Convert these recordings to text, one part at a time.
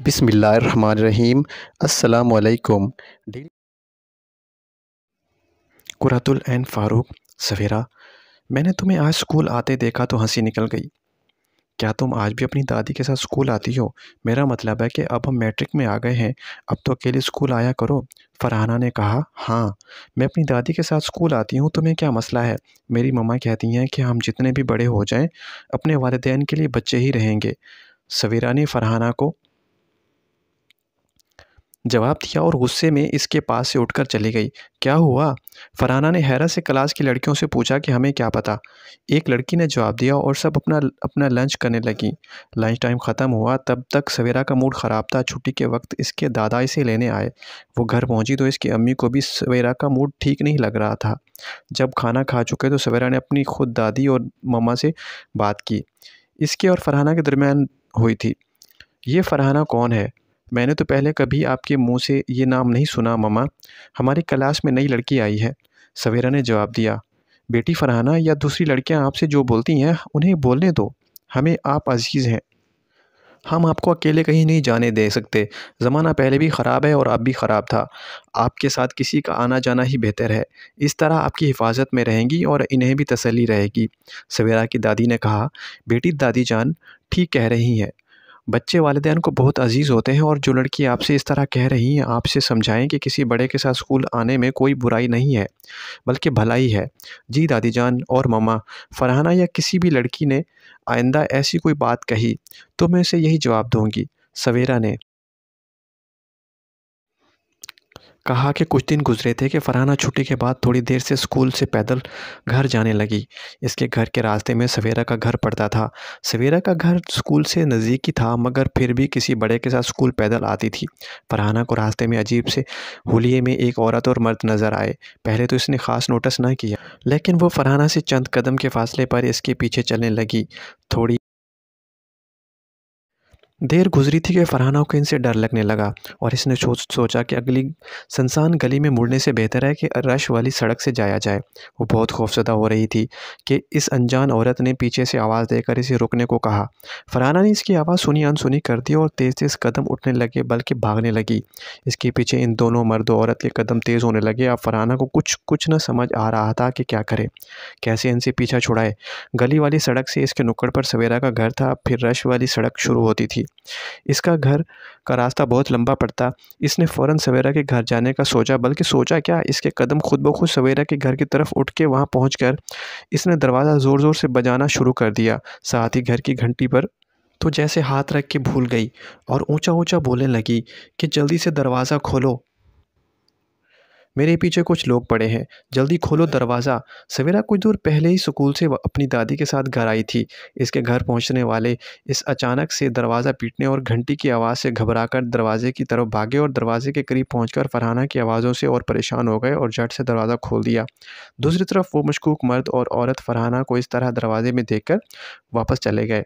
बिस्मिल्लाहिर्रहमानिर्रहीम। अस्सलामुअलैकुम। Daily Quratul and Farooq. सवेरा, मैंने तुम्हें आज स्कूल आते देखा तो हंसी निकल गई। क्या तुम आज भी अपनी दादी के साथ स्कूल आती हो? मेरा मतलब है कि अब हम मैट्रिक में आ गए हैं, अब तो अकेले स्कूल आया करो। फरहाना ने कहा, हाँ, मैं अपनी दादी के साथ स्कूल आती हूँ, तुम्हें क्या मसला है? मेरी मम्मा कहती हैं कि हम जितने भी बड़े हो जाएं, अपने वालिदैन के लिए बच्चे ही रहेंगे। सवेरा ने फरहाना को जवाब दिया और गुस्से में इसके पास से उठकर चली गई। क्या हुआ? फरहाना ने हैरत से क्लास की लड़कियों से पूछा कि हमें क्या पता। एक लड़की ने जवाब दिया और सब अपना अपना लंच करने लगी। लंच टाइम ख़त्म हुआ तब तक सवेरा का मूड ख़राब था। छुट्टी के वक्त इसके दादा इसे लेने आए। वो घर पहुंची तो इसकी अम्मी को भी सवेरा का मूड ठीक नहीं लग रहा था। जब खाना खा चुके तो सवेरा ने अपनी खुद दादी और मम्मा से बात की। इसके और फरहाना के दरमियान हुई थी। ये फरहाना कौन है? मैंने तो पहले कभी आपके मुंह से ये नाम नहीं सुना मम्मा। हमारी क्लास में नई लड़की आई है। सवेरा ने जवाब दिया। बेटी फरहाना या दूसरी लड़कियां आपसे जो बोलती हैं उन्हें बोलने दो। हमें आप अजीज़ हैं। हम आपको अकेले कहीं नहीं जाने दे सकते। ज़माना पहले भी ख़राब है और अब भी ख़राब था। आपके साथ किसी का आना जाना ही बेहतर है। इस तरह आपकी हिफाजत में रहेंगी और इन्हें भी तसल्ली रहेगी। सवेरा की दादी ने कहा, बेटी दादी जान ठीक कह रही हैं। बच्चे वालिदैन को बहुत अजीज़ होते हैं और जो लड़की आपसे इस तरह कह रही हैं, आपसे समझाएं कि किसी बड़े के साथ स्कूल आने में कोई बुराई नहीं है, बल्कि भलाई है। जी दादी जान और मम्मा, फरहाना या किसी भी लड़की ने आइंदा ऐसी कोई बात कही तो मैं उसे यही जवाब दूंगी। सवेरा ने कहा कि कुछ दिन गुजरे थे कि फरहाना छुट्टी के बाद थोड़ी देर से स्कूल से पैदल घर जाने लगी। इसके घर के रास्ते में सवेरा का घर पड़ता था। सवेरा का घर स्कूल से नज़दीक ही था, मगर फिर भी किसी बड़े के साथ स्कूल पैदल आती थी। फरहाना को रास्ते में अजीब से हुलिये में एक औरत और मर्द नज़र आए। पहले तो इसने ख़ास नोटिस ना किया, लेकिन वो फरहाना से चंद कदम के फासले पर इसके पीछे चलने लगी। थोड़ी देर गुजरी थी कि फरहाना को इनसे डर लगने लगा और इसने सोचा कि अगली सुनसान गली में मुड़ने से बेहतर है कि रश वाली सड़क से जाया जाए। वो बहुत खौफजदा हो रही थी कि इस अनजान औरत ने पीछे से आवाज़ देकर इसे रुकने को कहा। फरहाना ने इसकी आवाज़ सुनी अनसुनी कर दी और तेज़ तेज़ कदम उठने लगे, बल्कि भागने लगी। इसके पीछे इन दोनों मर्द और औरत के कदम तेज़ होने लगे। अब फरहाना को कुछ कुछ न समझ आ रहा था कि क्या करे, कैसे इनसे पीछा छुड़ाए। गली वाली सड़क से इसके नुक्कड़ पर सवेरा का घर था, फिर रश वाली सड़क शुरू होती थी। इसका घर का रास्ता बहुत लंबा पड़ता। इसने फ़ौरन सवेरा के घर जाने का सोचा, बल्कि सोचा क्या, इसके कदम खुद ब खुद सवेरा के घर की तरफ उठ के वहाँ पहुँचकर इसने दरवाज़ा ज़ोर-ज़ोर से बजाना शुरू कर दिया। साथ ही घर की घंटी पर तो जैसे हाथ रख के भूल गई और ऊँचा-ऊँचा बोलने लगी कि जल्दी से दरवाज़ा खोलो, मेरे पीछे कुछ लोग पड़े हैं, जल्दी खोलो दरवाज़ा। सवेरा कुछ दूर पहले ही स्कूल से अपनी दादी के साथ घर आई थी। इसके घर पहुंचने वाले इस अचानक से दरवाज़ा पीटने और घंटी की आवाज़ से घबराकर दरवाजे की तरफ भागे और दरवाजे के करीब पहुंचकर फरहाना की आवाज़ों से और परेशान हो गए और झट से दरवाज़ा खोल दिया। दूसरी तरफ वो मशकूक मर्द और औरत फरहाना को इस तरह दरवाजे में देखकर वापस चले गए।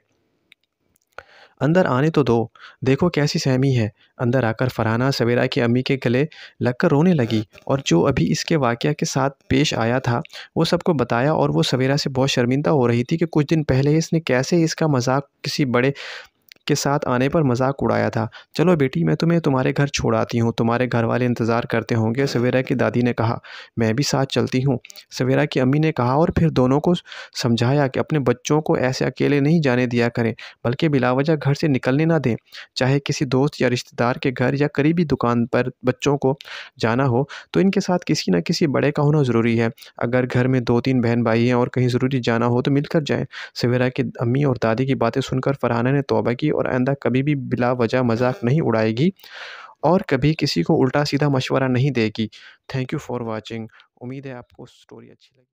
अंदर आने तो दो, देखो कैसी सहमी है। अंदर आकर फरहाना सवेरा की अम्मी के गले लगकर रोने लगी और जो अभी इसके वाक़या के साथ पेश आया था वो सबको बताया। और वो सवेरा से बहुत शर्मिंदा हो रही थी कि कुछ दिन पहले इसने कैसे इसका मजाक किसी बड़े के साथ आने पर मजाक उड़ाया था। चलो बेटी, मैं तुम्हें तुम्हारे घर छोड़ आती हूँ, तुम्हारे घर वाले इंतज़ार करते होंगे, सवेरा की दादी ने कहा। मैं भी साथ चलती हूँ, सवेरा की अम्मी ने कहा और फिर दोनों को समझाया कि अपने बच्चों को ऐसे अकेले नहीं जाने दिया करें, बल्कि बिलावजह घर से निकलने ना दें। चाहे किसी दोस्त या रिश्तेदार के घर या करीबी दुकान पर बच्चों को जाना हो तो इनके साथ किसी न किसी बड़े का होना ज़रूरी है। अगर घर में 2-3 बहन भाई हैं और कहीं ज़रूरी जाना हो तो मिलकर जाएं। सवेरा की अम्मी और दादी की बातें सुनकर फरहाना ने तौबा की और आइंदा कभी भी बिला वजह मजाक नहीं उड़ाएगी और कभी किसी को उल्टा सीधा मशवरा नहीं देगी। Thank you for watching. उम्मीद है आपको स्टोरी अच्छी लगी।